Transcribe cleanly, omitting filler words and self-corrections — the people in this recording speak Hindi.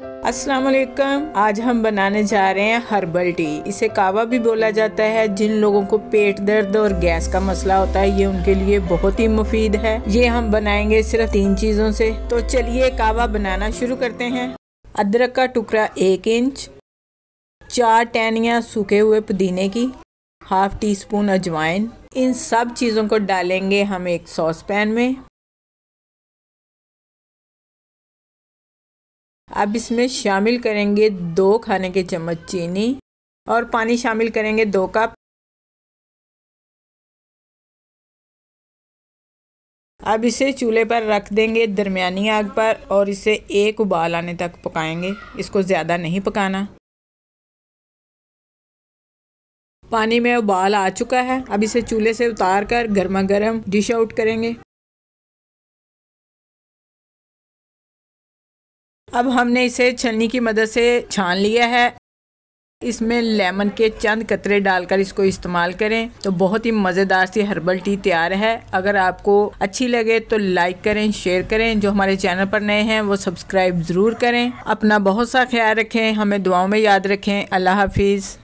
अस्सलाम वालेकुम। आज हम बनाने जा रहे हैं हर्बल टी। इसे कावा भी बोला जाता है। जिन लोगों को पेट दर्द और गैस का मसला होता है ये उनके लिए बहुत ही मुफीद है। ये हम बनाएंगे सिर्फ 3 चीजों से। तो चलिए कावा बनाना शुरू करते हैं। अदरक का टुकड़ा 1 इंच, 4 टहनियाँ सूखे हुए पुदीने की, ½ टीस्पून अजवाइन। इन सब चीजों को डालेंगे हम एक सॉस पैन में। अब इसमें शामिल करेंगे 2 खाने के चम्मच चीनी और पानी शामिल करेंगे 2 कप। अब इसे चूल्हे पर रख देंगे दरमियानी आग पर और इसे 1 उबाल आने तक पकाएंगे। इसको ज़्यादा नहीं पकाना। पानी में उबाल आ चुका है। अब इसे चूल्हे से उतार कर गर्मा गर्म डिश आउट करेंगे। अब हमने इसे छलनी की मदद से छान लिया है। इसमें लेमन के चंद कतरे डालकर इसको इस्तेमाल करें तो बहुत ही मज़ेदार सी हर्बल टी तैयार है। अगर आपको अच्छी लगे तो लाइक करें, शेयर करें। जो हमारे चैनल पर नए हैं वो सब्सक्राइब ज़रूर करें। अपना बहुत सा ख्याल रखें, हमें दुआओं में याद रखें। अल्लाह हाफिज़।